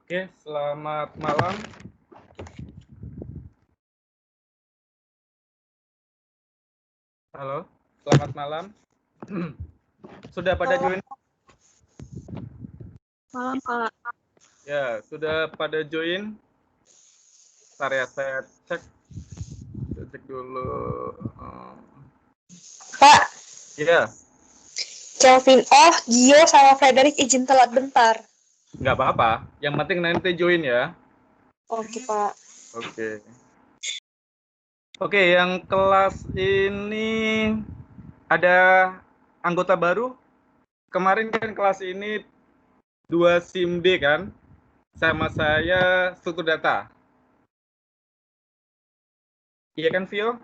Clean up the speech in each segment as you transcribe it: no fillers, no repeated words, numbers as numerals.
Oke, selamat malam. Halo, selamat malam. Sudah pada join? Malam, Kak. Ya, sudah pada join? Bentar ya, saya cek dulu. Kak, Ya, Kelvin, Gio sama Frederick izin telat bentar. nggak apa-apa. Yang penting nanti join ya. Oke, Pak. Oke. Oke, yang kelas ini ada anggota baru. Kemarin kan kelas ini 2 SIM D kan? Sama saya struktur data. Iya kan, Vio?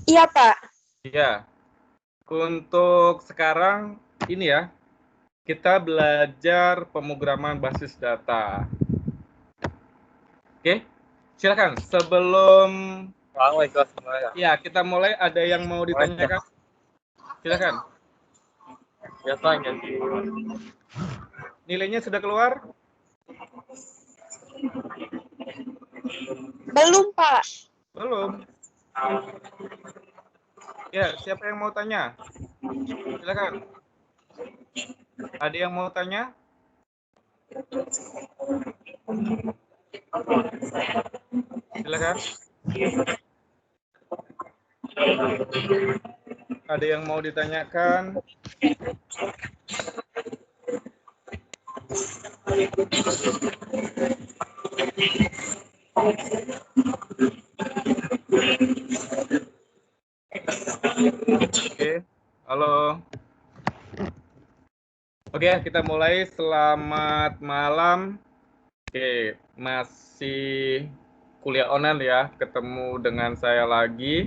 Iya, Pak. Iya. Untuk sekarang ini ya, kita belajar pemrograman basis data. Oke, silakan. Sebelum ya kita mulai, ada yang mau ditanyakan? Silakan. Nilainya sudah keluar? Belum, Pak. Belum. Ya, siapa yang mau tanya? Silakan. Ada yang mau tanya? Silakan. Ada yang mau ditanyakan? Oke, halo. Oke, kita mulai. Selamat malam. Oke, masih kuliah online ya. Ketemu dengan saya lagi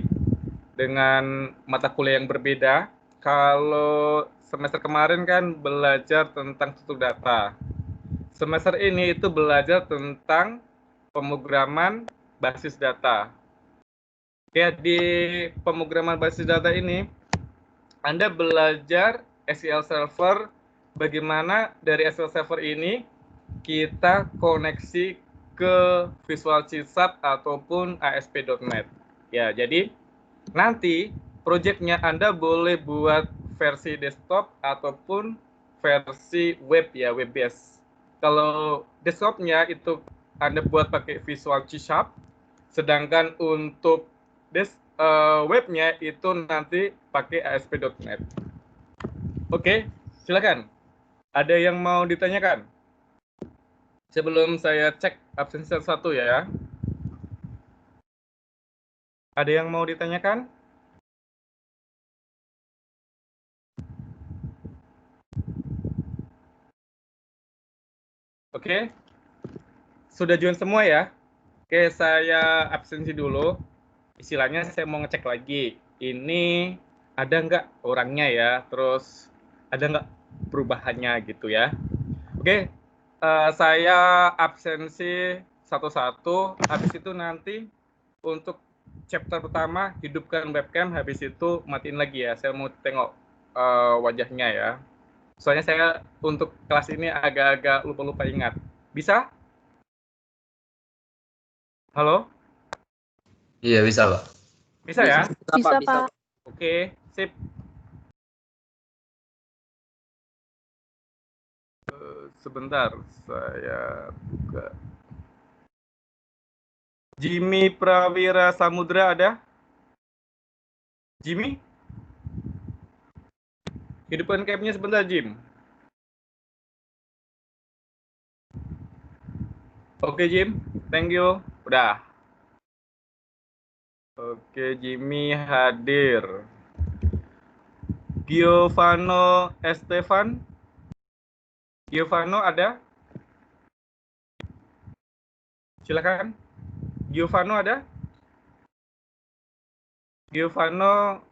dengan mata kuliah yang berbeda. Kalau semester kemarin kan belajar tentang struktur data. Semester ini itu belajar tentang pemrograman basis data. Oke, di pemrograman basis data ini Anda belajar SQL Server, bagaimana dari SQL Server ini kita koneksi ke Visual C# ataupun ASP.NET. Ya, jadi nanti proyeknya Anda boleh buat versi desktop ataupun versi web ya, web based. Kalau desktopnya itu Anda buat pakai Visual C#, sedangkan untuk webnya itu nanti pakai ASP.NET. Oke, silakan. Ada yang mau ditanyakan? Sebelum saya cek absensi satu ya. Ada yang mau ditanyakan? Oke, sudah join semua ya? Oke, saya absensi dulu. Istilahnya saya mau ngecek lagi. Ini ada nggak orangnya ya? Terus ada nggak perubahannya gitu ya? Oke, saya absensi satu-satu. Habis itu nanti untuk chapter pertama hidupkan webcam. Habis itu matiin lagi ya. Saya mau tengok wajahnya ya. Soalnya saya untuk kelas ini agak-agak lupa-lupa ingat. Bisa? Halo? Iya bisa Pak. Bisa ya? Bisa, Pak. Oke, sip. Sebentar, saya buka. Jimmy Prawira Samudra ada? Jimmy? Hidupkan cam-nya sebentar, Jim. Oke, Jim. Thank you. Udah. Oke, Jimmy hadir. Giovanno Estefan? Giovanno ada? Silakan. Giovanno ada? Giovanno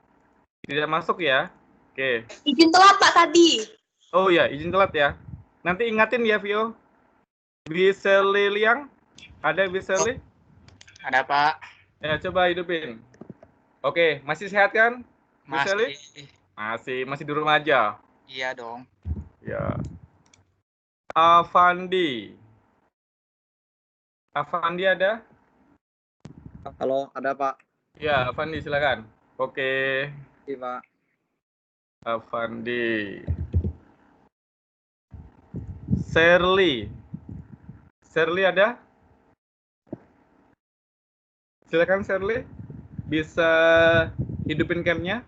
tidak masuk ya? Oke. Izin telat, Pak, tadi. Oh ya, izin telat ya. Nanti ingatin ya, Vio. Wiseli Liang? Ada Wiseli? Ada Pak. Ya, coba hidupin. Oke, masih sehat kan? Wiseli? Masih. Masih di rumah aja. Iya dong. Ya. Avandi. Avandi ada? Halo, ada Pak. Ya, Avandi silakan. Oke, Iya Pak. Avandi. Shirley. Shirley ada? Silakan Shirley. Bisa hidupin cam-nya?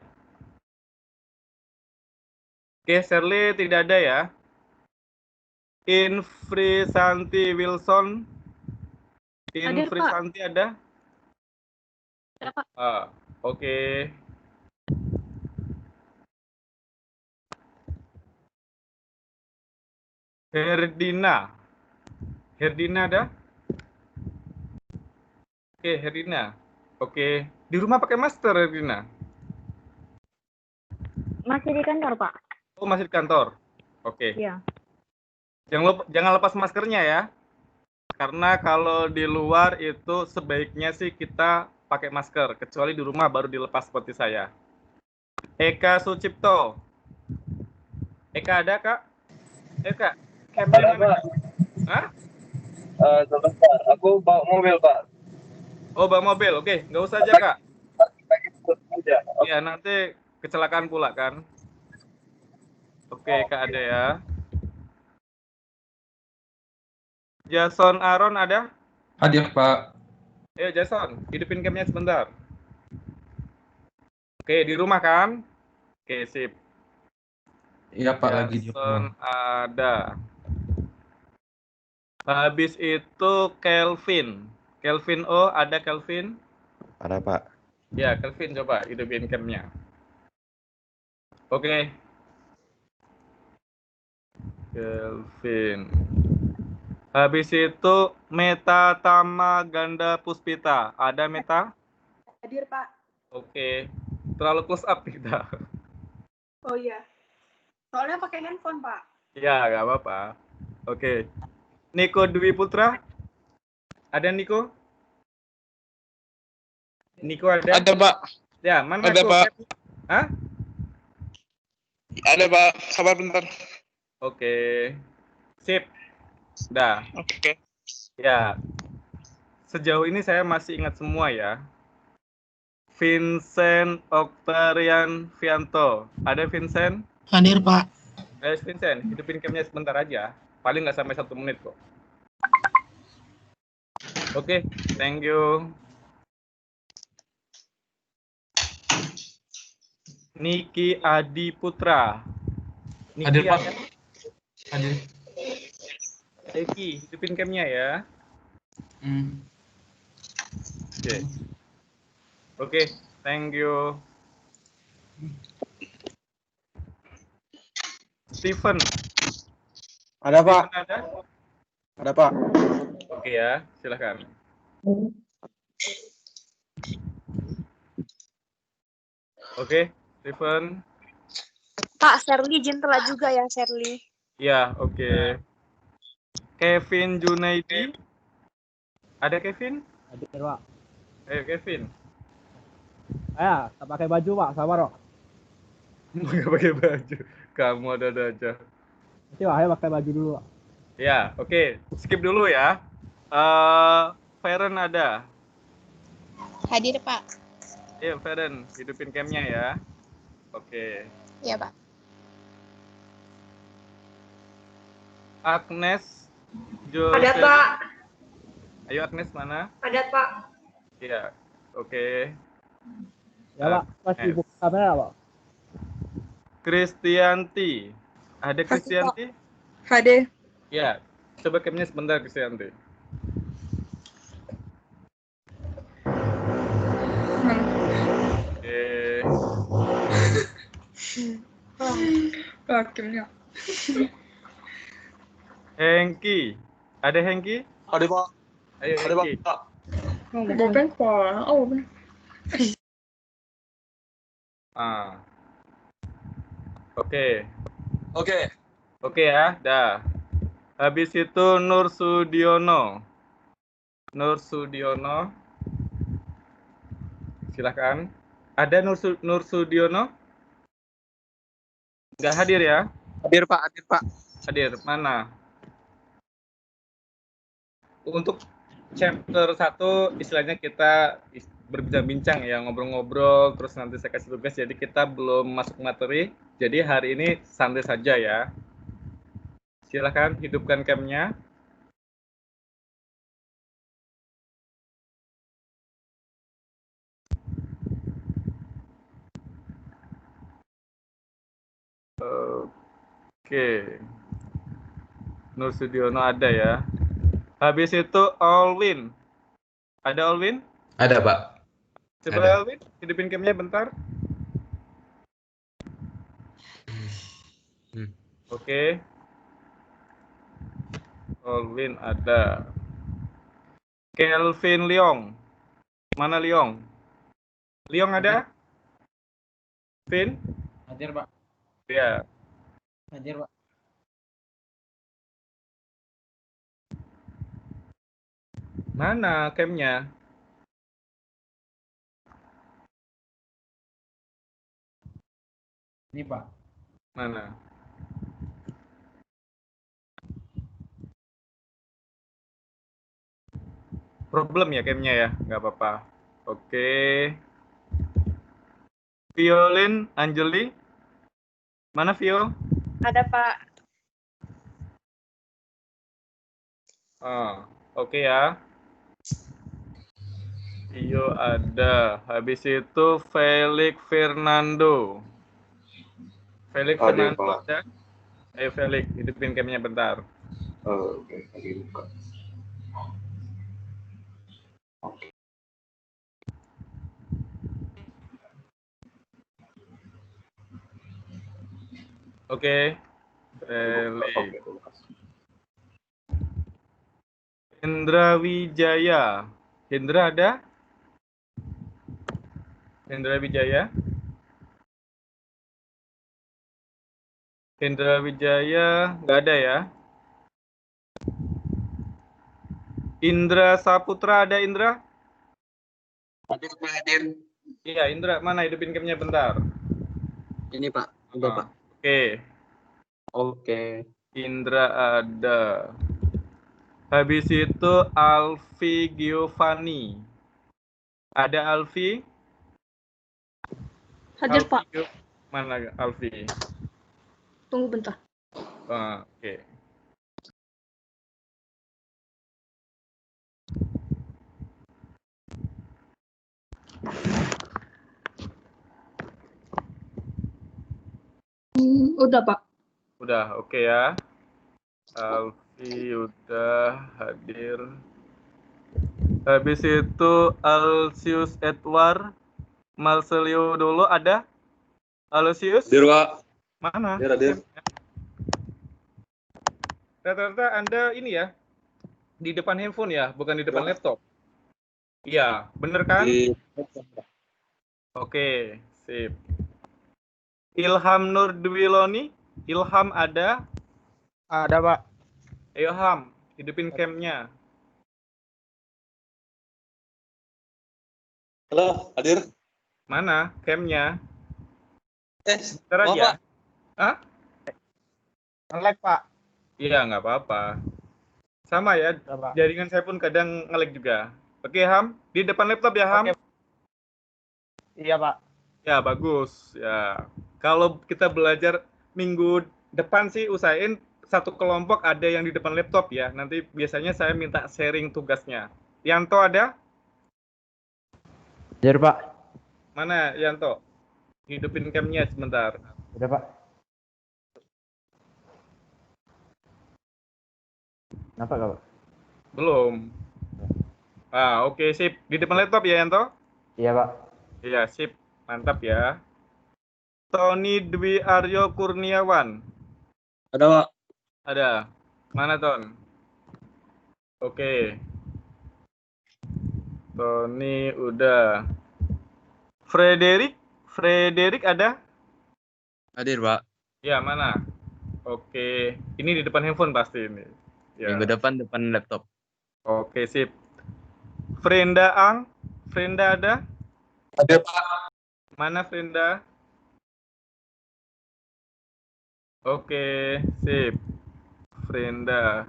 Oke, Shirley tidak ada ya. Infri Santi Wilson. Hadir, Infri Pak. Santi ada? Ada, Pak. Oke. Herdina. Herdina ada? Oke, Herdina. Oke. Di rumah pakai masker, Herdina? Masih di kantor, Pak. Oh, masih di kantor. Oke. Iya. Jangan lepas maskernya ya. Karena kalau di luar itu sebaiknya sih kita pakai masker, kecuali di rumah baru dilepas seperti saya. Eka Sucipto. Eka ada, Kak? Kak. Ada Pak. Hah? Sebentar, aku bawa mobil Pak. Oh, bawa mobil. Oke, nggak usah aja, Kak. Lagi aja. Iya, nanti kecelakaan pula kan. Oke, Kak ada ya. Jason Aaron ada? Hadir, Pak. Ayo Jason, hidupin cam-nya sebentar. Oke, di rumah kan? Oke, sip. Iya, Pak, lagi di Jason rumah. ada. Habis itu Kelvin. Kelvin O, ada Kelvin? Ada Pak. Ya, Kelvin coba hidupin cam-nya. Oke. Kelvin. Habis itu Meta Tama Ganda Puspita. Ada Meta? Hadir, Pak. Oke. Terlalu close up kita. Oh iya. Soalnya pakai handphone, Pak. Ya, nggak apa-apa. Oke. Niko Dwi Putra? Ada Niko? Niko ada? Ada Pak, Ya, mana ada Ko? Pak, Hah? ada Pak. Sabar bentar. Oke. Sip. Dah. Oke. Ya. Sejauh ini saya masih ingat semua ya. Vincent Octarian Vianto. Ada Vincent? Hadir, Pak. Vincent, hidupin cam-nya sebentar aja. Paling nggak sampai 1 menit kok. Oke, thank you. Niki Adi Putra. Niki Hadir, Pak. ada? Hadir. Niki, hidupin cam-nya ya. Oke. Oke, thank you. Steven. Ada Pak. Steven ada? Ada Pak. Oke ya, silakan. Oke, Steven. Pak, Shirley izin telat juga ya, Shirley. Ya, oke. Kevin Junaidi. Ada Kevin? Hadir, Pak. Ayo Kevin. Ya, tak pakai baju, Pak. Sabar, Pak. Nggak pakai baju. Kamu ada aja. Nanti Pak, saya pakai baju dulu, Pak. Ya, oke. Skip dulu ya. Feren ada. Hadir, Pak. Ayo Feren, hidupin cam-nya ya. Oke. Iya, Pak. Agnes. Ada, Pak. Ayo Agnes mana? Ada, Pak. Iya. Oke. Ya, Pak. Masih buka kamera, Pak. Kristianti. Ada Kristianti? Hadir. Ya. Coba cam-nya sebentar Kristianti. Oke. Hakimnya. Hengki. Ada Hengki? Ada Pak. Ayo Ada Hengki. Pak. Bukan Pak. Oh, benar. Oke. Oke. Oke ya, dah. Habis itu Nur Sudiono. Nur Sudiono. Silakan. Ada Nur Sudiono? Nggak hadir ya? Hadir Pak. Hadir Pak. Hadir. Mana? untuk chapter 1 istilahnya kita berbincang-bincang ya, ngobrol-ngobrol, terus nanti saya kasih tugas, jadi kita belum masuk materi, jadi hari ini santai saja ya. Silakan hidupkan cam-nya. Oke. Nur Sudiono ada ya. Habis itu Alwin. Ada Alwin? Ada, Pak. Coba Ada. Alwin, hidupin cam-nya bentar. Oke. Alwin ada. Kelvin Leong. Mana Leong? Leong ada? Vin? Hadir, Pak. Ya. Hadir, Pak. Mana cam-nya? Ini, Pak. Mana? Problem ya cam-nya ya? Nggak apa-apa. Oke. Violin, Anjeli. Mana Vio? Ada, Pak. Oke ya. Vio ada. Habis itu Felix Fernando. Felix Hadir, Fernando Pak. ada? Ayo Felix, hidupin cam-nya bentar. Oke, lagi buka. Oke. Felix. Hendra Wijaya. Hendra ada? Hendra Wijaya? Hendra Wijaya nggak ada ya? Indra Saputra ada Indra? Hadir, Pak, hadir. Iya Indra, mana hidupin cam-nya bentar. Ini, Pak. Udah, Pak. Oke. Oke. Indra ada. Habis itu Alfi Giovanni. Ada Alfi? Hadir, Alfi Pak. Mana Alfi? Tunggu bentar. Oke. Udah, Pak. Udah, oke ya. Alfi udah hadir. Habis itu Alsius Edward Marcelio dulu ada? Alsius? Hadir, Pak. Mana? Hadir. Rata-rata Anda ini ya, di depan handphone ya, bukan di depan laptop. Iya, bener kan? Oke, sip. Ilham Nur Dwiloni, Ilham ada? Ada, Pak. Ayo Ham, hidupin cam-nya. Halo, hadir. Mana cam-nya? Bentar mau, aja. Pak? Hah? Nge-lag, Pak. Iya, nggak apa-apa. Sama ya, Udah, Pak. jaringan saya pun kadang nge-lag juga. Oke Ham, di depan laptop ya Ham? Oke. Iya, Pak. Ya, bagus. Ya. Kalau kita belajar minggu depan sih usahain satu kelompok ada yang di depan laptop ya. Nanti biasanya saya minta sharing tugasnya. Yanto ada? Hadir, Pak. Mana Yanto? Hidupin cam-nya sebentar. Udah, Pak. Kenapa, Pak? Belum. Oke, sip. Di depan laptop ya Yanto? Iya, Pak. Iya, sip. Mantap ya. Tony Dwi Aryo Kurniawan. Ada, Pak. Ada. Mana Ton? Oke. Tony udah. Frederick ada? Hadir, Pak. Ya, mana? Oke. Ini di depan handphone pasti ini. Ya. Minggu depan laptop. Oke, sip. Frenda Ang? Frenda ada? Hadir, Pak. Mana Frenda? Oke, sip. Frenda.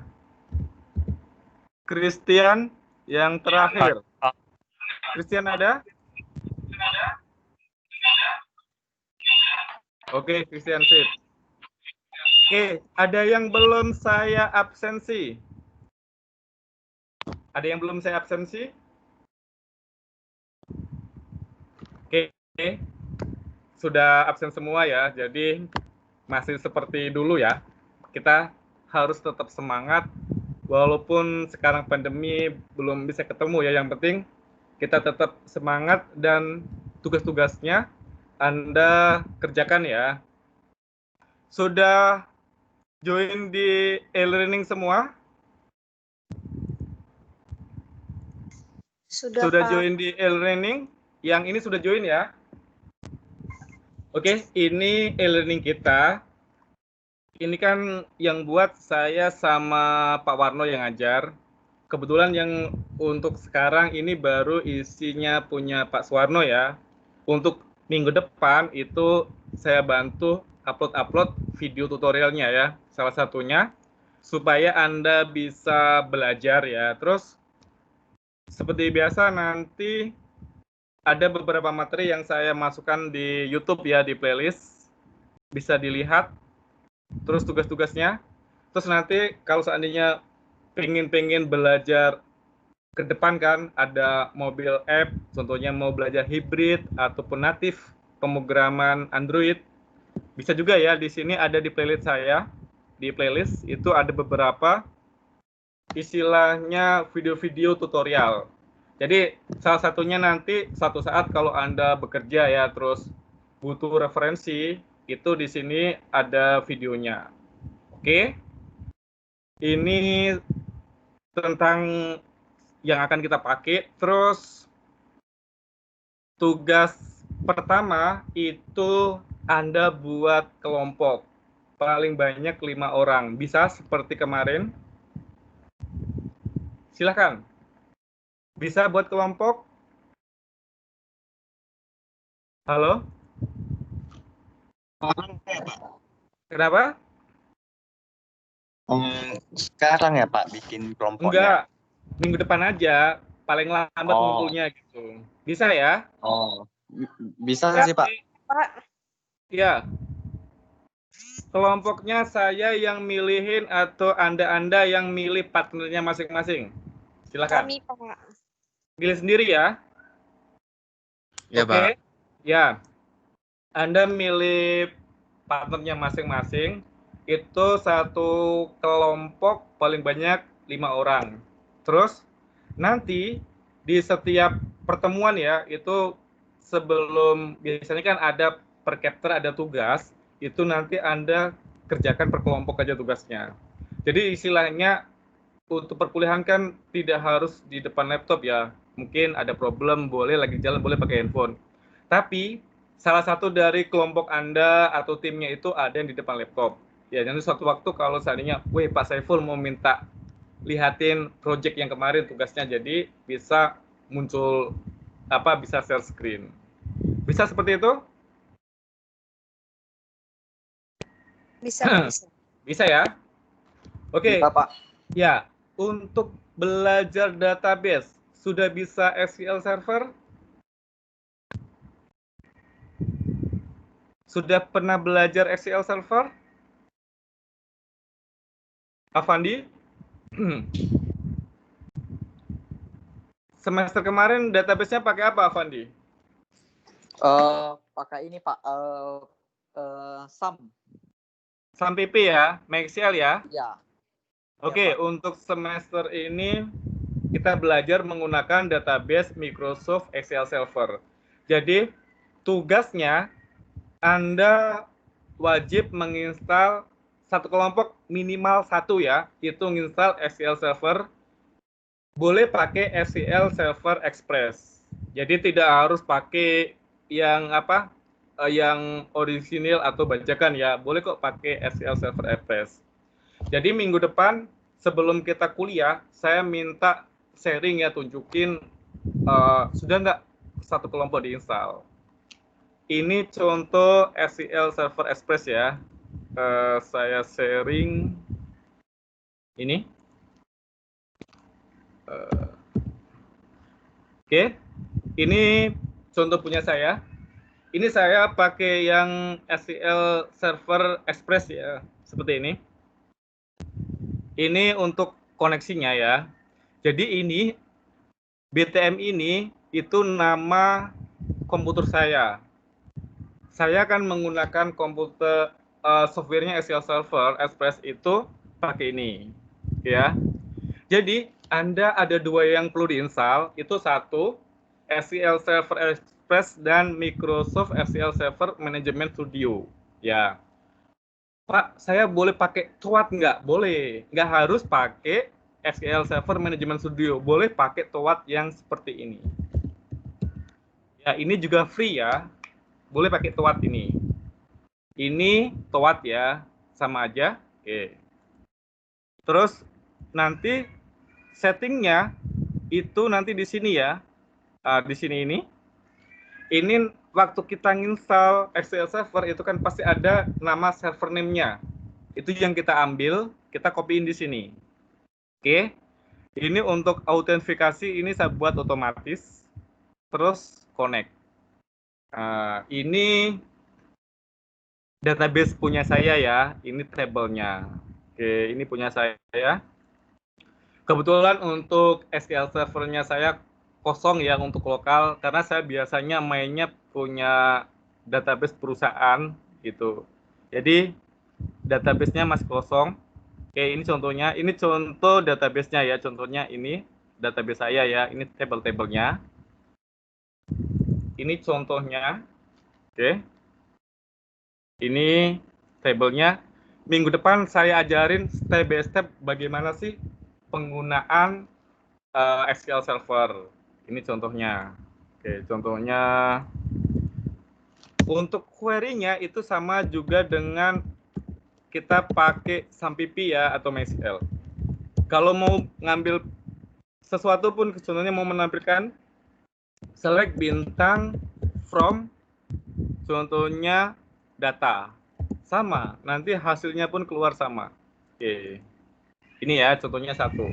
Christian yang terakhir. Christian ada? Oke, Christian sip. Oke, ada yang belum saya absensi? Ada yang belum saya absensi? Oke, sudah absen semua ya. Jadi masih seperti dulu ya. Kita harus tetap semangat walaupun sekarang pandemi belum bisa ketemu ya. Yang penting kita tetap semangat dan tugas-tugasnya Anda kerjakan ya. Sudah join di e-learning semua? Sudah, Sudah Pak. join di e-learning? Yang ini sudah join ya? Oke, ini e-learning kita. Ini kan yang buat saya sama Pak Warno yang ngajar. Kebetulan yang untuk sekarang ini baru isinya punya Pak Suwarno ya. Untuk minggu depan itu saya bantu upload video tutorialnya ya. Salah satunya supaya Anda bisa belajar ya. Terus seperti biasa nanti ada beberapa materi yang saya masukkan di YouTube ya, di playlist. Bisa dilihat. Terus tugas-tugasnya. Terus nanti kalau seandainya pengen belajar ke depan kan, ada mobile app, contohnya mau belajar hybrid ataupun natif pemrograman Android. Bisa juga ya, di sini ada di playlist saya. Di playlist itu ada beberapa istilahnya video-video tutorial. Jadi salah satunya nanti suatu saat kalau Anda bekerja ya, terus butuh referensi, itu di sini ada videonya. Oke. Ini tentang yang akan kita pakai. Terus tugas pertama itu Anda buat kelompok. Paling banyak 5 orang. Bisa seperti kemarin. Silakan. Bisa buat kelompok? Halo? Kenapa? Sekarang ya Pak bikin kelompoknya? Enggak, minggu depan aja. Paling lambat ngumpulnya gitu. Bisa ya? Oh, bisa sih Pak. Pak. Ya. Kelompoknya saya yang milihin atau Anda yang milih partnernya masing-masing? Silakan. Kami, Pak. Milih sendiri ya? Ya, Oke. Pak. Ya. Anda milih partnernya masing-masing. Itu satu kelompok paling banyak 5 orang. Terus nanti di setiap pertemuan ya, itu sebelum biasanya kan ada per chapter ada tugas, itu nanti Anda kerjakan per kelompok aja tugasnya. Jadi istilahnya untuk perkuliahan kan tidak harus di depan laptop ya. Mungkin ada problem, boleh lagi jalan, boleh pakai handphone. Tapi salah satu dari kelompok Anda atau timnya itu ada yang di depan laptop. Ya, nanti suatu waktu kalau seandainya, weh Pak Saiful mau minta lihatin project yang kemarin tugasnya, jadi bisa muncul bisa share screen. Bisa seperti itu? Bisa. Bisa ya? Oke. Bisa Pak. Ya, untuk belajar database, sudah bisa SQL Server? Sudah pernah belajar SQL Server? Avandi? Semester kemarin database-nya pakai apa, Avandi? Pakai ini Pak, SAM. SAM PP ya, MySQL ya? Ya. Oke, Ya, Pak. untuk semester ini kita belajar menggunakan database Microsoft SQL Server. Jadi, tugasnya Anda wajib menginstal satu kelompok minimal 1 ya, itu menginstal SQL Server. Boleh pakai SQL Server Express. Jadi tidak harus pakai yang yang orisinil atau bajakan ya. Boleh kok pakai SQL Server Express. Jadi minggu depan sebelum kita kuliah, saya minta sharing ya, tunjukin sudah nggak satu kelompok diinstal. Ini contoh SQL Server Express ya. Saya sharing ini. Oke, ini contoh punya saya. Ini saya pakai yang SQL Server Express ya, seperti ini. Ini untuk koneksinya ya. Jadi ini BTM ini itu nama komputer saya. Saya akan menggunakan komputer softwarenya SQL Server Express itu pakai ini, ya. Jadi Anda ada dua yang perlu diinstal, itu satu SQL Server Express dan Microsoft SQL Server Management Studio, ya. Pak, saya boleh pakai TOAD nggak? Boleh. Nggak harus pakai SQL Server Management Studio. Boleh pakai TOAD yang seperti ini. Ya, ini juga free ya. Boleh pakai TOAD ini. Ini TOAD ya, sama aja. Oke. Terus nanti settingnya itu nanti di sini ya. Di sini ini. Ini waktu kita install SQL Server itu kan pasti ada nama server name-nya. Itu yang kita ambil, kita copyin di sini. Oke. Ini untuk autentifikasi ini saya buat otomatis. Terus connect. Ini database punya saya ya. Ini tabelnya. Oke, ini punya saya. Kebetulan untuk SQL Server-nya saya kosong ya untuk lokal, karena saya biasanya mainnya punya database perusahaan gitu. Jadi database-nya masih kosong. Oke, ini contohnya. Ini contoh database-nya ya. Contohnya ini database saya ya. Ini table-tablenya. Ini contohnya. Oke. Ini tabelnya. Minggu depan saya ajarin step by step bagaimana sih penggunaan SQL Server. Ini contohnya. Oke, contohnya untuk query-nya itu sama juga dengan kita pakai SAMPP ya atau MySQL. Kalau mau ngambil sesuatu pun, contohnya mau menampilkan select bintang from, contohnya data. Sama, nanti hasilnya pun keluar sama. Oke. Ini ya contohnya satu.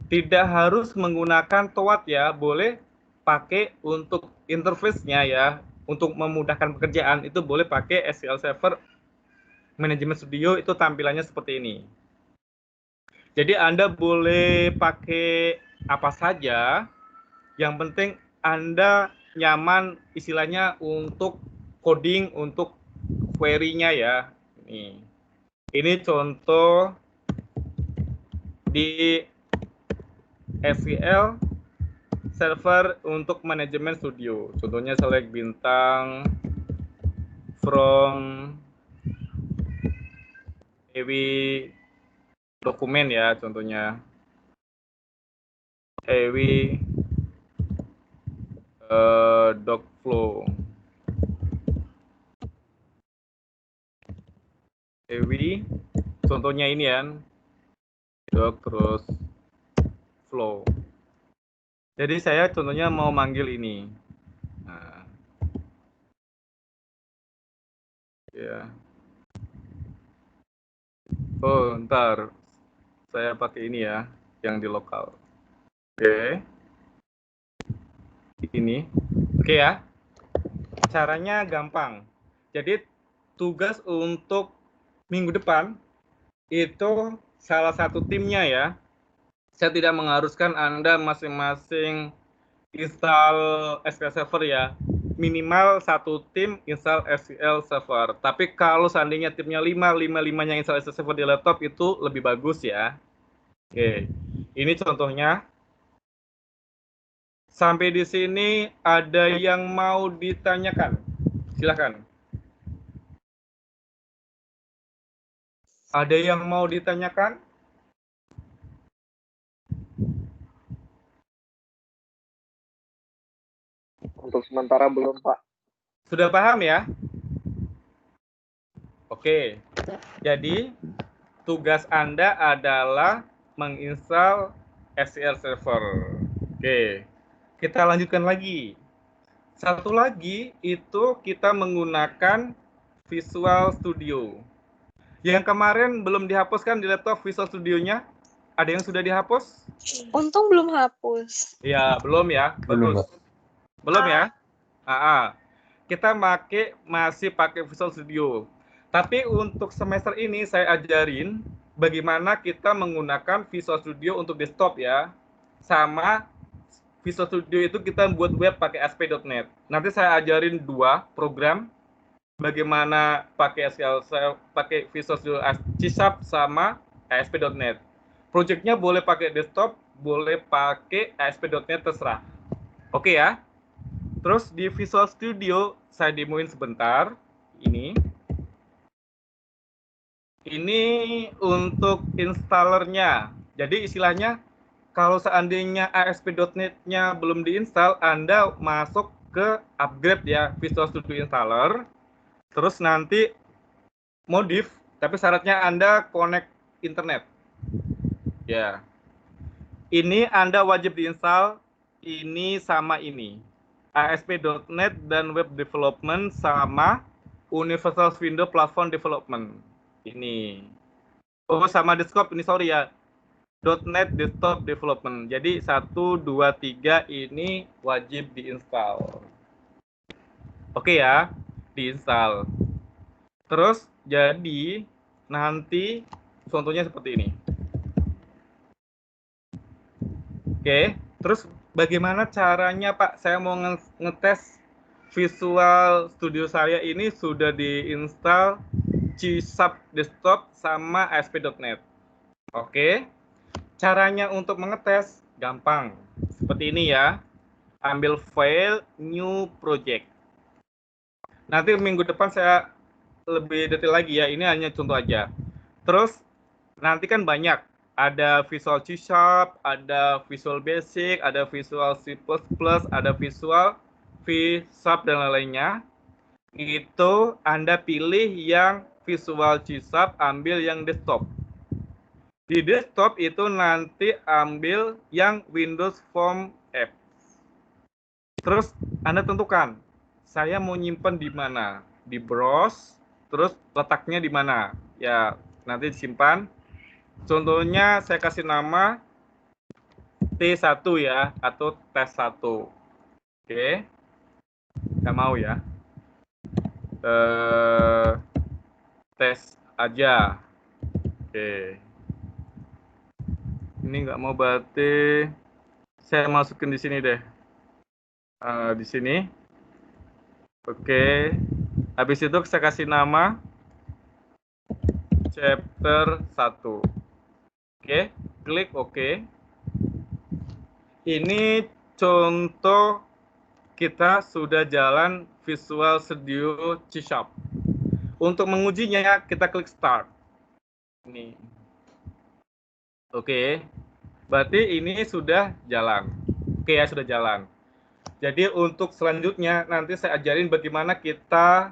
Tidak harus menggunakan TOAD ya, boleh pakai untuk interface-nya ya, untuk memudahkan pekerjaan itu boleh pakai SQL Server Management Studio, itu tampilannya seperti ini. Jadi Anda boleh pakai apa saja, yang penting Anda nyaman istilahnya untuk coding, untuk query-nya ya. Ini contoh di SQL Server untuk Manajemen Studio. Contohnya select bintang from EWI dokumen ya, contohnya EWI doc flow. EWI contohnya ini ya, doc terus flow. Jadi saya contohnya mau manggil ini. Nah. Ya. Oh, ntar saya pakai ini ya, yang di lokal. Oke. Ini. Oke ya. Caranya gampang. Jadi tugas untuk minggu depan itu salah satu timnya ya. Saya tidak mengharuskan Anda masing-masing install SQL Server ya. Minimal satu tim install SQL Server. Tapi kalau seandainya timnya 5-5-nya install SQL Server di laptop itu lebih bagus ya. Oke, ini contohnya. Sampai di sini ada yang mau ditanyakan? Silakan. Ada yang mau ditanyakan? Untuk sementara belum, Pak. Sudah paham ya? Oke. Jadi tugas Anda adalah menginstal SQL Server. Oke. Kita lanjutkan lagi. Satu lagi itu kita menggunakan Visual Studio. Yang kemarin belum dihapuskan di laptop Visual Studio-nya? Ada yang sudah dihapus? Untung belum hapus. Ya, belum ya. Belum, Bagus. Belum ya? Kita masih pakai Visual Studio. Tapi untuk semester ini saya ajarin bagaimana kita menggunakan Visual Studio untuk desktop ya. Sama Visual Studio itu kita buat web pakai ASP.NET. Nanti saya ajarin 2 program bagaimana pakai SQL, saya pakai Visual Studio C# sama ASP.NET. Projectnya boleh pakai desktop, boleh pakai ASP.NET, terserah. Oke ya. Terus di Visual Studio saya demoin sebentar. Ini untuk installernya. Jadi istilahnya kalau seandainya ASP.NET-nya belum diinstal, Anda masuk ke upgrade ya Visual Studio Installer. Terus nanti modif, tapi syaratnya Anda connect internet. Ya. Ini Anda wajib diinstal ini sama ini. ASP.NET dan Web Development sama Universal Windows Platform Development. Ini. Oh, sama desktop ini, sorry ya. .NET Desktop Development. Jadi 1, 2, 3 ini wajib diinstal. Oke ya, diinstal. Terus jadi nanti contohnya seperti ini. Oke, terus bagaimana caranya Pak? Saya mau ngetes Visual Studio saya ini sudah diinstal C# desktop sama ASP.NET. Oke. Caranya untuk mengetes gampang. Seperti ini ya. Ambil file new project. Nanti minggu depan saya lebih detail lagi ya. Ini hanya contoh aja. Terus nanti kan banyak. Ada Visual C#, ada Visual Basic, ada Visual C++, ada Visual V#, dan lain-lainnya. Itu Anda pilih yang Visual C#, ambil yang desktop. Di desktop itu nanti ambil yang Windows Form Apps. Terus Anda tentukan, saya mau nyimpen di mana? Di browse, terus letaknya di mana? Ya, nanti disimpan. Contohnya saya kasih nama T1 ya, atau tes 1. Oke. Nggak mau ya. Tes aja. Oke. Ini nggak mau berarti saya masukin di sini deh. Di sini. Oke. Habis itu saya kasih nama chapter 1. Oke, klik OK. Ini contoh kita sudah jalan Visual Studio C#. Untuk mengujinya kita klik Start. Ini. Oke. Berarti ini sudah jalan. Oke ya, sudah jalan. Jadi untuk selanjutnya nanti saya ajarin bagaimana kita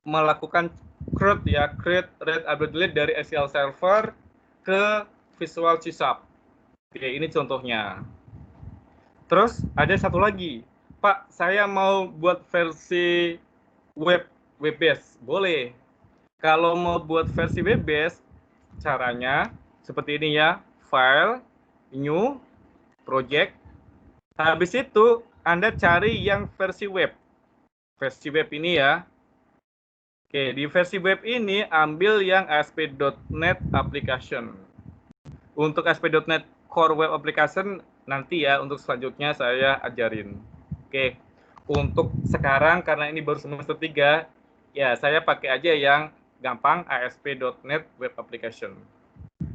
melakukan create, read, update, delete dari SQL Server ke Visual C#. Oke, ini contohnya. Terus ada satu lagi. Pak, saya mau buat versi web-based. Boleh. Kalau mau buat versi web-based, caranya seperti ini ya. File, new, project. Habis itu Anda cari yang versi web. Versi web ini ya. Oke, di versi web ini ambil yang ASP.NET Application. Untuk ASP.NET Core Web Application nanti ya, untuk selanjutnya saya ajarin. Oke, untuk sekarang karena ini baru semester 3, ya saya pakai aja yang gampang ASP.NET Web Application.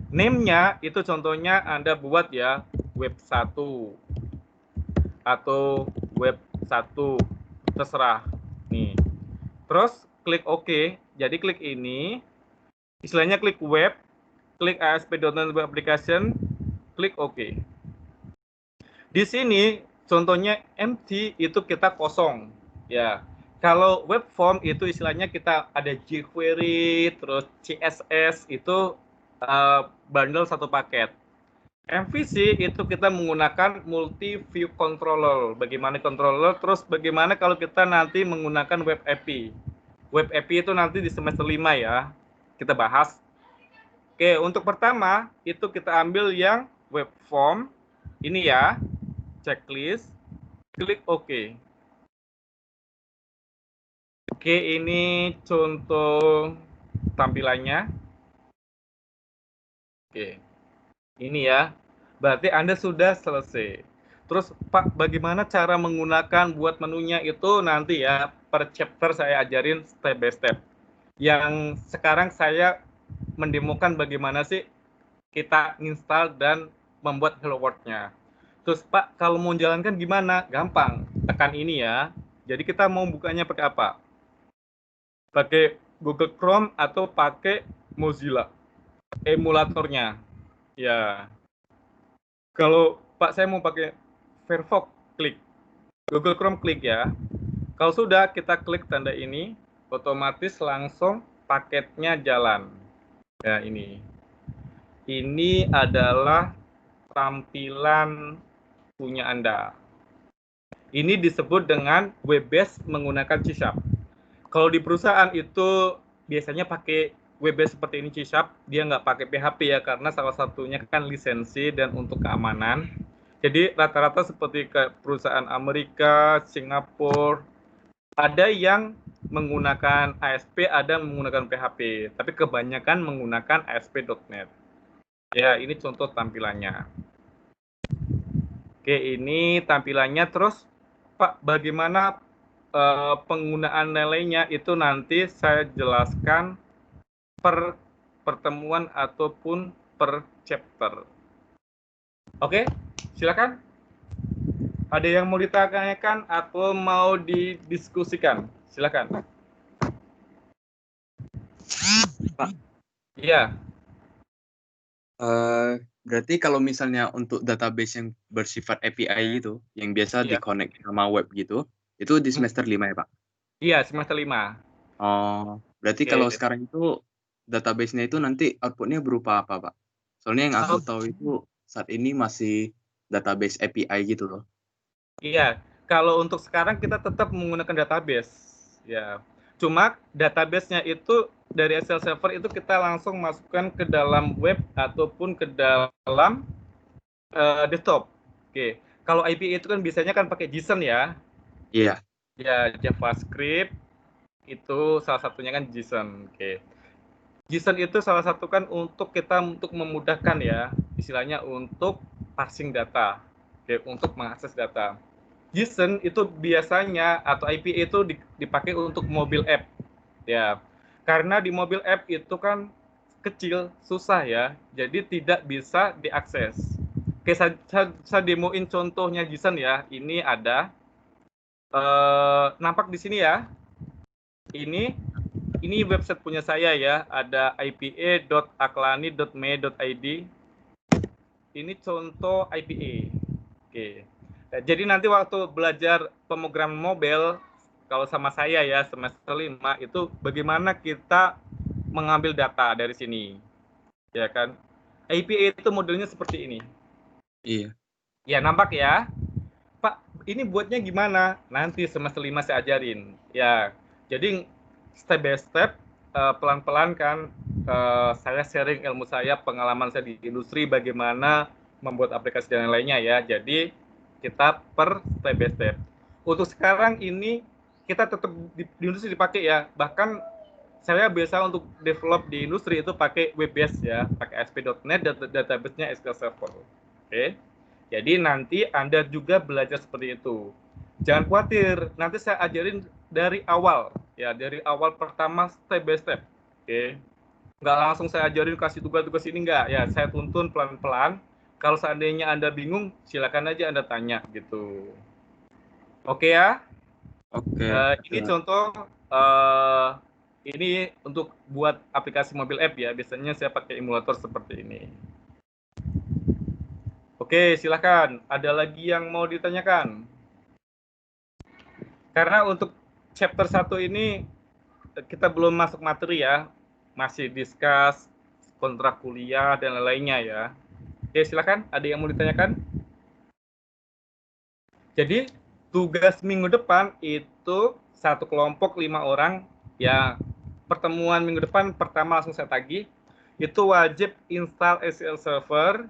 Name-nya itu contohnya Anda buat ya, web 1 atau web 1, terserah. Nih. Terus klik OK. Jadi klik ini, istilahnya klik web, klik ASP.NET Web Application, klik OK. Di sini contohnya empty itu kita kosong. Ya. Kalau web form itu istilahnya kita ada jQuery, terus CSS itu bundle satu paket. MVC itu kita menggunakan multi view controller. Bagaimana controller? Terus bagaimana kalau kita nanti menggunakan web API? Web API itu nanti di semester 5 ya. Kita bahas. Oke, untuk pertama itu kita ambil yang web form. Ini ya, checklist. Klik OK. Oke, ini contoh tampilannya. Oke, ini ya. Berarti Anda sudah selesai. Terus Pak, bagaimana cara menggunakan buat menunya itu nanti ya per chapter saya ajarin step by step. Yang sekarang saya mendemokan bagaimana sih kita install dan membuat Hello World-nya. Terus Pak, kalau mau jalankan gimana? Gampang, tekan ini ya. Jadi kita mau bukanya pakai apa? Pakai Google Chrome atau pakai Mozilla emulatornya. Ya. Kalau Pak saya mau pakai Firefox, klik. Google Chrome klik ya. Kalau sudah kita klik tanda ini, otomatis langsung paketnya jalan. Ya ini. Ini adalah tampilan punya Anda. Ini disebut dengan web base menggunakan C#. Kalau di perusahaan itu biasanya pakai web base seperti ini C#, dia nggak pakai PHP ya, karena salah satunya kan lisensi dan untuk keamanan. Jadi rata-rata seperti ke perusahaan Amerika, Singapura, ada yang menggunakan ASP, ada menggunakan PHP, tapi kebanyakan menggunakan ASP.NET. Ya, ini contoh tampilannya. Oke, ini tampilannya. Terus, Pak, bagaimana penggunaan nilainya itu nanti saya jelaskan per pertemuan ataupun per chapter. Oke, silakan. Ada yang mau ditanyakan atau mau didiskusikan? Silakan. Pak. Iya. Berarti kalau misalnya untuk database yang bersifat API itu, yang biasa di-connect sama web gitu, itu di semester 5 ya, Pak? Iya, semester 5. Oh, berarti kalau sekarang itu database-nya itu nanti output-nya berupa apa, Pak? Soalnya yang aku tahu itu saat ini masih database API gitu loh. Iya, kalau untuk sekarang kita tetap menggunakan database. Ya, cuma database-nya itu dari SQL Server itu kita langsung masukkan ke dalam web ataupun ke dalam desktop. Oke, kalau API itu kan biasanya kan pakai JSON ya. Iya. Ya, JavaScript itu salah satunya kan JSON. Oke. JSON itu salah satu kan untuk kita untuk memudahkan ya, istilahnya untuk parsing data. Oke, untuk mengakses data. JSON itu biasanya atau API itu dipakai untuk mobile app. Ya. Karena di mobile app itu kan kecil, susah ya. Jadi tidak bisa diakses. Oke, saya demoin contohnya JSON ya. Ini ada nampak di sini ya. Ini website punya saya ya. Ada ipa.aklani.me.id. Ini contoh IPA. Oke. Jadi nanti waktu belajar pemrograman mobile, kalau sama saya ya semester 5 itu bagaimana kita mengambil data dari sini. Ya kan? IPA itu modelnya seperti ini. Iya. Ya, nampak ya. Pak, ini buatnya gimana? Nanti semester 5 saya ajarin. Ya, jadi step by step, pelan-pelan kan saya sharing ilmu saya, pengalaman saya di industri, bagaimana membuat aplikasi dan lainnya ya. Jadi kita per step by step. Untuk sekarang ini kita tetap di industri dipakai ya. Bahkan saya biasa untuk develop di industri itu pakai web base ya, pakai ASP.NET, database-nya SQL Server. Oke. Jadi nanti Anda juga belajar seperti itu. Jangan khawatir, nanti saya ajarin dari awal ya, dari awal pertama step by step. Oke. Nggak langsung saya ajarin kasih tugas-tugas ini enggak ya, saya tuntun pelan-pelan. Kalau seandainya Anda bingung, silakan aja Anda tanya gitu. Oke ya? Oke. Ini contoh ini untuk buat aplikasi mobile app ya. Biasanya saya pakai emulator seperti ini. Oke, silakan. Ada lagi yang mau ditanyakan? Karena untuk chapter 1 ini kita belum masuk materi ya. Masih discuss kontrak kuliah dan lain-lainnya ya. Oke, silakan. Ada yang mau ditanyakan? Jadi, tugas minggu depan itu satu kelompok 5 orang. Ya, pertemuan minggu depan pertama langsung saya tagih. itu wajib install SQL Server,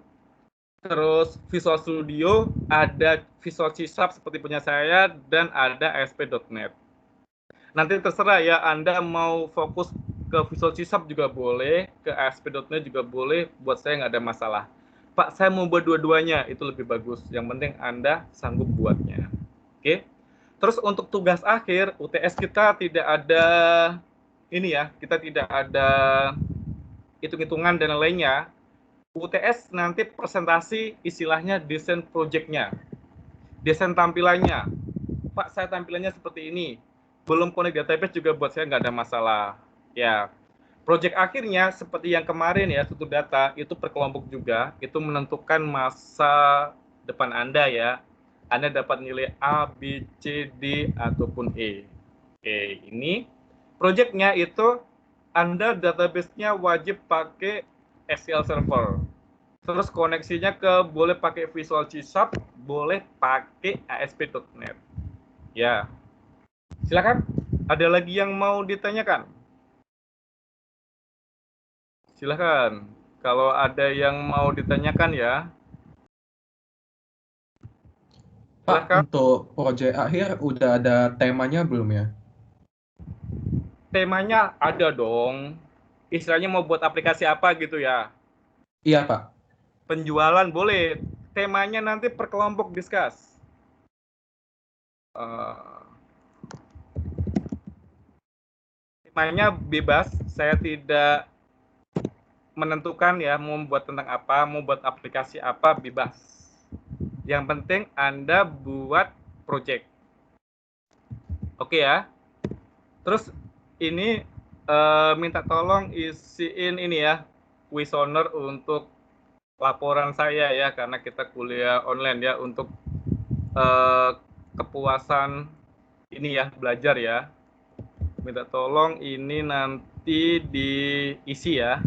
terus Visual Studio, ada Visual C# seperti punya saya, dan ada ASP.NET. Nanti terserah ya, Anda mau fokus ke Visual C# juga boleh, ke ASP.NET juga boleh, buat saya nggak ada masalah. Pak, saya mau buat dua-duanya, itu lebih bagus. Yang penting Anda sanggup buatnya. Oke. Terus untuk tugas akhir, UTS kita tidak ada ini ya, kita tidak ada hitung-hitungan dan lainnya. UTS nanti presentasi istilahnya desain project-nya, desain tampilannya. Pak, saya tampilannya seperti ini. Belum connect database juga buat saya nggak ada masalah. Ya, project akhirnya seperti yang kemarin ya, Tutur Data, itu per kelompok juga. Itu menentukan masa depan Anda ya. Anda dapat nilai A, B, C, D, ataupun E. Oke, ini project-nya itu Anda database-nya wajib pakai SQL Server. Terus koneksinya boleh pakai Visual C#, boleh pakai ASP.NET. Ya. Silakan. Ada lagi yang mau ditanyakan? Silakan. Kalau ada yang mau ditanyakan ya. Pak, untuk proyek akhir udah ada temanya belum ya? Temanya ada dong. Istilahnya mau buat aplikasi apa gitu ya? Iya, Pak. Penjualan boleh. Temanya nanti per kelompok discuss. Temanya bebas. Saya tidak menentukan ya mau buat tentang apa, mau buat aplikasi apa, bebas. Yang penting Anda buat project. Oke ya. Terus ini minta tolong isiin ini ya, questionnaire untuk laporan saya ya, karena kita kuliah online ya, untuk kepuasan ini ya, belajar ya. Minta tolong ini nanti diisi ya.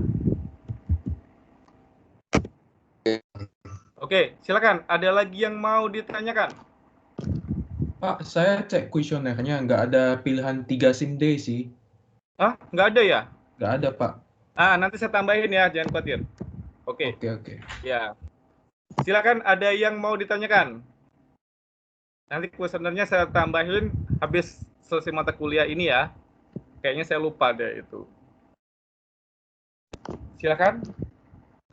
Oke, silakan. Ada lagi yang mau ditanyakan? Pak, saya cek kuesionernya nggak ada pilihan 3 SIM day sih. Hah? Nggak ada ya? Nggak ada, Pak. Nanti saya tambahin ya, jangan khawatir. Oke. Oke. Ya. Silakan, ada yang mau ditanyakan? Nanti kuesionernya saya tambahin habis selesai mata kuliah ini ya. Kayaknya saya lupa deh itu. Silakan.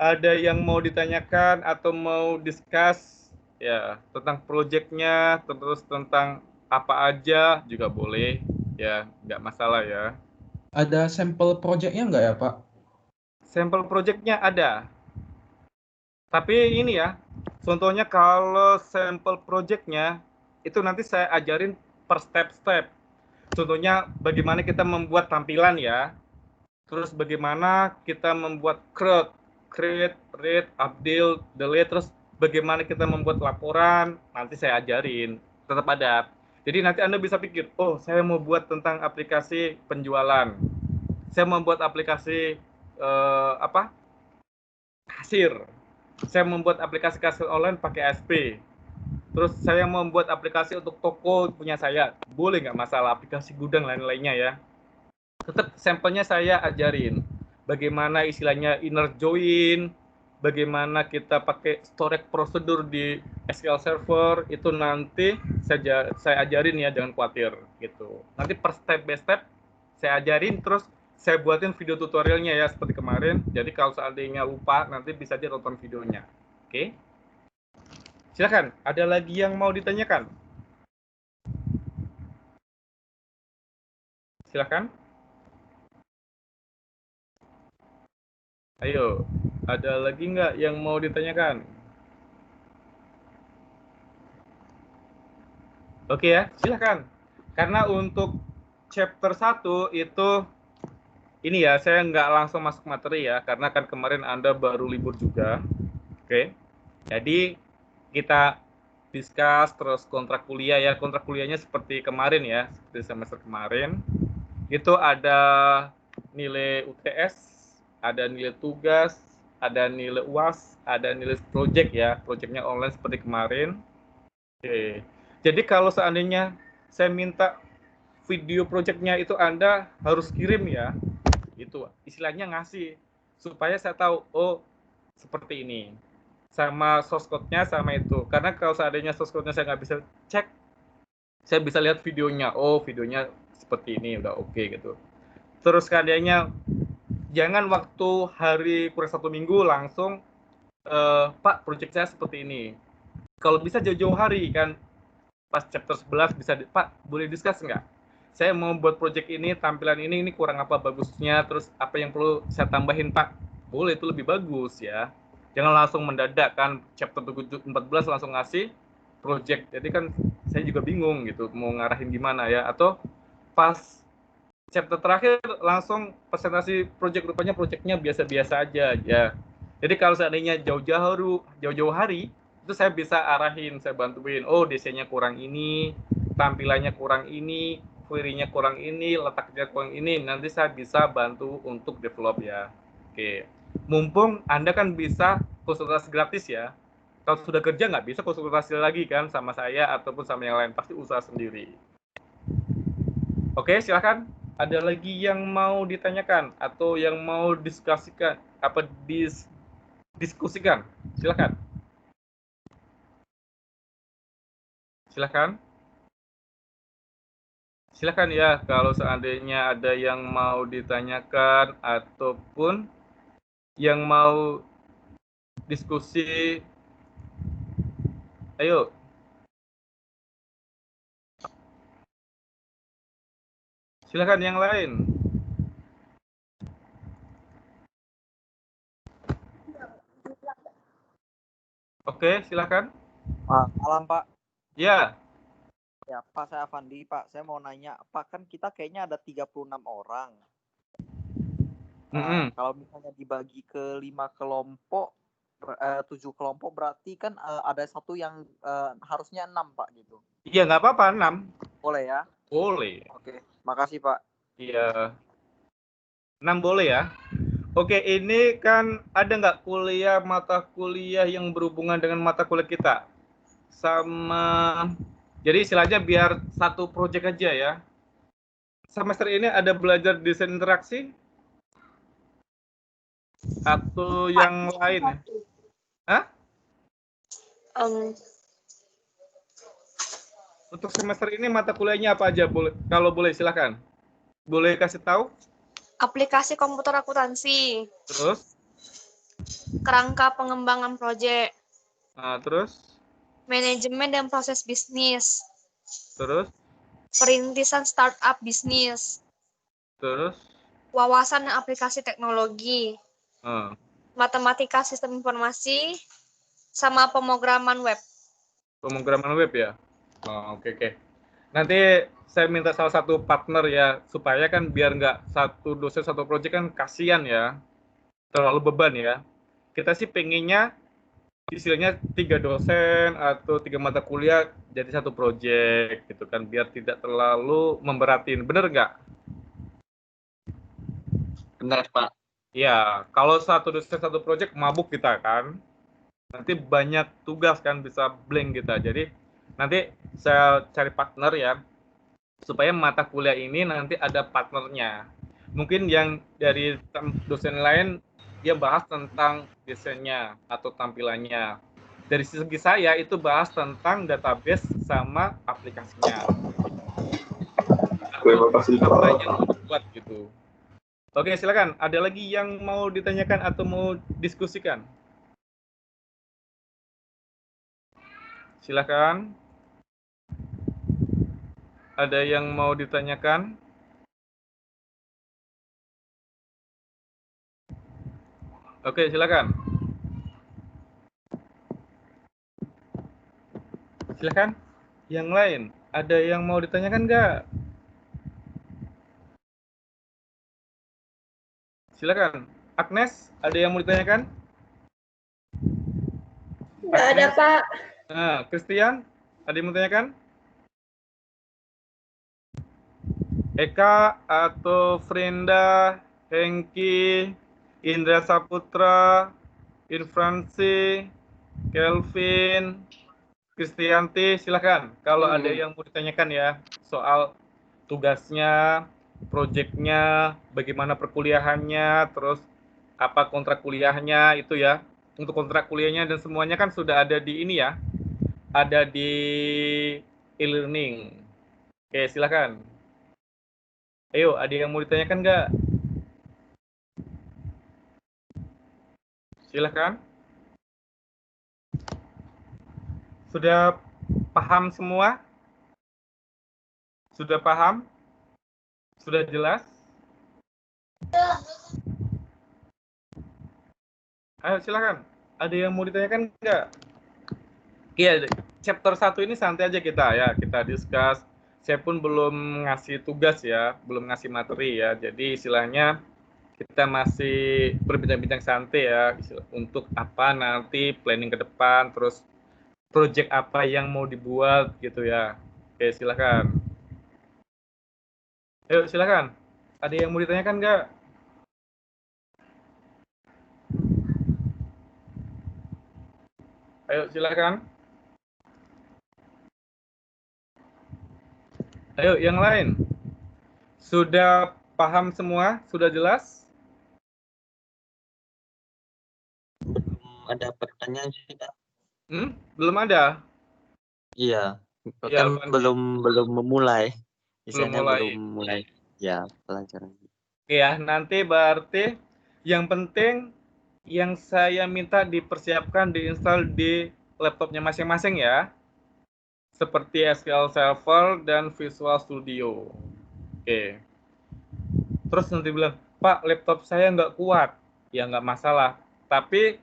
Ada yang mau ditanyakan atau mau discuss ya tentang proyeknya, terus tentang apa aja juga boleh ya, nggak masalah ya. Ada sampel projectnya nggak ya, Pak? Sampel projectnya ada. Tapi ini ya, contohnya kalau sampel projectnya itu nanti saya ajarin per step-step. Contohnya bagaimana kita membuat tampilan ya. Terus bagaimana kita membuat create, read, update, delete, terus bagaimana kita membuat laporan, nanti saya ajarin. Tetap ada. Jadi nanti Anda bisa pikir, oh saya mau buat tentang aplikasi penjualan. Saya membuat aplikasi kasir. Saya membuat aplikasi kasir online pakai ASP. Terus saya membuat aplikasi untuk toko punya saya. Boleh nggak masalah, aplikasi gudang lain-lainnya ya. Tetap sampelnya saya ajarin. Bagaimana istilahnya inner join, bagaimana kita pakai storage prosedur di SQL Server, itu nanti saya ajarin ya, jangan khawatir gitu. Nanti per step by step saya ajarin, terus saya buatin video tutorialnya ya seperti kemarin. Jadi kalau seandainya lupa nanti bisa aja tonton videonya. Oke. Silakan, ada lagi yang mau ditanyakan? Silakan. Ayo, ada lagi nggak yang mau ditanyakan? Oke ya, silakan. Karena untuk chapter 1 itu, ini ya, saya nggak langsung masuk materi ya, karena kan kemarin Anda baru libur juga. Oke, jadi kita discuss terus kontrak kuliah ya. Kontrak kuliahnya seperti kemarin ya, seperti semester kemarin. Itu ada nilai UTS, ada nilai tugas, ada nilai UAS, ada nilai project ya. Projectnya online seperti kemarin. Oke. Jadi kalau seandainya saya minta video projectnya itu Anda harus kirim ya. Itu istilahnya ngasih. supaya saya tahu, oh seperti ini. Sama source code-nya sama itu. Karena kalau seandainya source code-nya saya nggak bisa cek, saya bisa lihat videonya. Oh, videonya seperti ini, udah oke gitu. Terus seandainya jangan waktu hari kurang 1 minggu langsung, Pak, project saya seperti ini. Kalau bisa jauh-jauh hari kan, pas chapter 11 bisa, Pak, boleh discuss nggak? Saya mau buat project ini, tampilan ini kurang apa bagusnya, terus apa yang perlu saya tambahin, Pak? Boleh, itu lebih bagus ya. Jangan langsung mendadak kan, chapter 14 langsung ngasih project. Jadi kan saya juga bingung gitu, mau ngarahin gimana ya. Atau pas chapter terakhir langsung presentasi project, rupanya projectnya biasa-biasa aja ya. Jadi kalau seandainya jauh-jauh hari, itu saya bisa arahin, saya bantuin. Oh, desainnya kurang ini, tampilannya kurang ini, query-nya kurang ini, letaknya kurang ini. Nanti saya bisa bantu untuk develop ya. Oke. Mumpung Anda kan bisa konsultasi gratis ya. Kalau sudah kerja nggak bisa konsultasi lagi kan sama saya ataupun sama yang lain. Pasti usaha sendiri. Oke, silakan. Ada lagi yang mau ditanyakan atau yang mau diskusikan? Diskusikan, silakan. Silakan ya, kalau seandainya ada yang mau ditanyakan ataupun yang mau diskusi, ayo. Silakan yang lain. Oke, silakan. Malam Pak. Ya. Ya Pak, saya Avandi Pak. Saya mau nanya, Pak, kan kita kayaknya ada 36 orang. Kalau misalnya dibagi ke 5 kelompok, 7 kelompok, berarti kan ada satu yang harusnya 6 Pak gitu. Iya, nggak apa-apa, 6. Boleh ya? Boleh. Oke, makasih Pak. Iya. 6 boleh ya. Oke, ini kan ada nggak mata kuliah yang berhubungan dengan mata kuliah kita? Jadi istilahnya biar satu project aja ya. Semester ini ada belajar desain interaksi? Atau yang lain ya? Hah? Untuk semester ini mata kuliahnya apa aja? Kalau boleh silakan. Boleh kasih tahu? Aplikasi komputer akuntansi. Terus? Kerangka pengembangan proyek. Terus? Manajemen dan proses bisnis. Terus? Perintisan startup bisnis. Terus? Wawasan dan aplikasi teknologi. Matematika sistem informasi. Sama pemrograman web. Pemrograman web ya? Oke. Nanti saya minta salah satu partner ya, supaya kan biar nggak satu dosen satu proyek kan kasihan ya, terlalu beban ya. Kita sih pengennya istilahnya 3 dosen atau 3 mata kuliah jadi satu proyek gitu kan, biar tidak terlalu memberatin, bener nggak? Benar Pak. Ya, kalau satu dosen satu proyek mabuk kita kan, nanti banyak tugas kan, bisa blank kita. Jadi nanti saya cari partner ya, supaya mata kuliah ini nanti ada partnernya. Mungkin yang dari dosen lain dia bahas tentang desainnya atau tampilannya. Dari segi saya itu bahas tentang database sama aplikasinya. Terima kasih Pak. Yang buat gitu. Oke, silakan. Ada lagi yang mau ditanyakan atau mau diskusikan? Silakan. Ada yang mau ditanyakan? Oke, silakan. Silakan. Yang lain, ada yang mau ditanyakan nggak? Silakan. Agnes, ada yang mau ditanyakan? Nggak ada, Pak. Christian, ada yang mau ditanyakan? Eka atau Frenda, Hengki, Indra Saputra, Infransi, Kelvin, Kristianti, silakan. Kalau ada yang mau ditanyakan ya soal tugasnya, proyeknya, bagaimana perkuliahannya, terus apa kontrak kuliahnya itu ya. Untuk kontrak kuliahnya dan semuanya kan sudah ada di ini ya. Ada di e-learning. Oke, silakan. Ayo, ada yang mau ditanyakan nggak? Silakan. Sudah paham semua? Sudah paham? Sudah jelas? Ayo silakan. Ada yang mau ditanyakan nggak? Iya, chapter 1 ini santai aja kita ya, kita discuss. Saya pun belum ngasih tugas ya, belum ngasih materi ya. Jadi istilahnya kita masih berbincang-bincang santai ya, untuk apa nanti planning ke depan, terus project apa yang mau dibuat gitu ya. Oke, silakan. Ayo silakan. Ada yang mau ditanyakan nggak? Ayo silakan. Ayo yang lain. Sudah paham semua? Sudah jelas? Ada pertanyaan sih, Kak. Belum ada? Iya, Ya, kan belum memulai. Misalnya mulai. belum mulai ya pelajaran. Oke ya, nanti berarti yang penting yang saya minta dipersiapkan, diinstal di laptopnya masing-masing ya. Seperti SQL Server dan Visual Studio. Oke. Terus nanti bilang, Pak, laptop saya nggak kuat. Ya nggak masalah. Tapi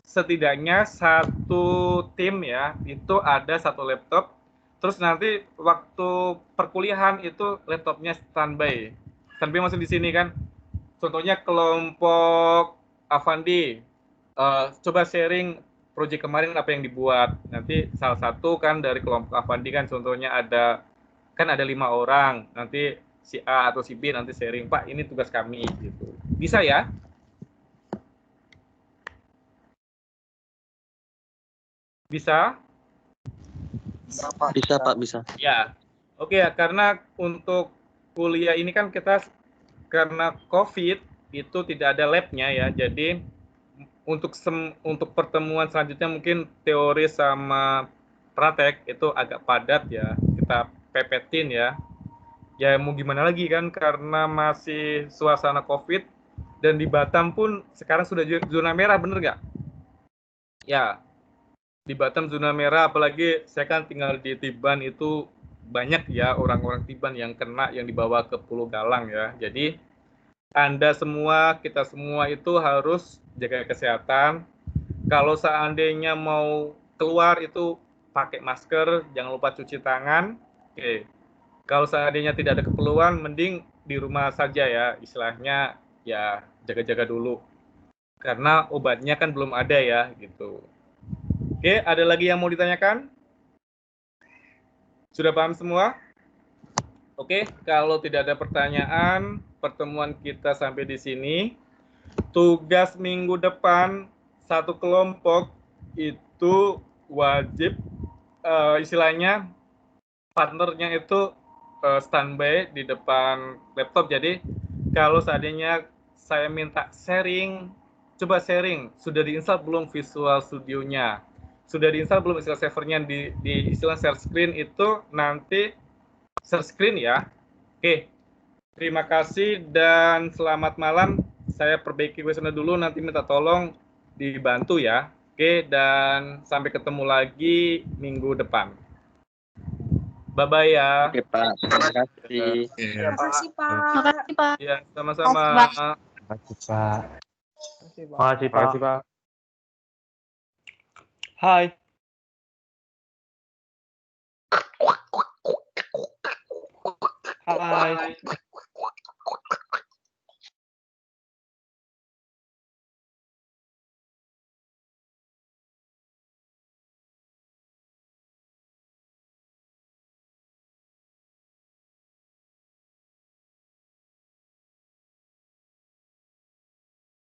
setidaknya satu tim ya, itu ada satu laptop. Terus nanti waktu perkuliahan itu laptopnya standby. Standby masih di sini kan. Contohnya kelompok Avandi, coba sharing proyek kemarin apa yang dibuat. Nanti salah satu kan dari kelompok Avandi kan contohnya ada 5 orang. Nanti si A atau si B nanti sharing, Pak ini tugas kami gitu. Bisa ya? Bisa? Bisa, Pak, bisa. Ya. Oke ya, karena untuk kuliah ini kan kita karena COVID itu tidak ada labnya ya. Jadi untuk pertemuan selanjutnya mungkin teori sama praktek itu agak padat ya. Kita pepetin ya. Ya mau gimana lagi kan karena masih suasana COVID dan di Batam pun sekarang sudah zona merah, bener nggak? Ya, di Batam zona merah, apalagi saya kan tinggal di Tiban, itu banyak ya orang-orang Tiban yang kena, yang dibawa ke Pulau Galang ya. Jadi Anda semua, kita semua itu harus jaga kesehatan. Kalau seandainya mau keluar itu pakai masker, jangan lupa cuci tangan. Oke. Kalau seandainya tidak ada keperluan, mending di rumah saja ya, istilahnya ya jaga-jaga dulu. Karena obatnya kan belum ada ya, gitu. Oke, ada lagi yang mau ditanyakan? Sudah paham semua? Oke, kalau tidak ada pertanyaan, pertemuan kita sampai di sini. Tugas minggu depan, satu kelompok itu wajib, istilahnya partnernya itu standby di depan laptop. Jadi kalau seandainya saya minta sharing, coba sharing, sudah diinstal belum Visual Studio-nya? Sudah diinstal belum istilah servernya di istilah share screen itu nanti share screen ya. Oke, terima kasih dan selamat malam. Saya perbaiki website dulu, nanti minta tolong dibantu ya. Oke, dan sampai ketemu lagi minggu depan. Bye-bye ya. Oke, Pak. Terima kasih. Terima kasih, Pak. Makasih, Pak. Ya, sama-sama. Terima kasih, Pak. Makasih, Pak. Hai. Hai.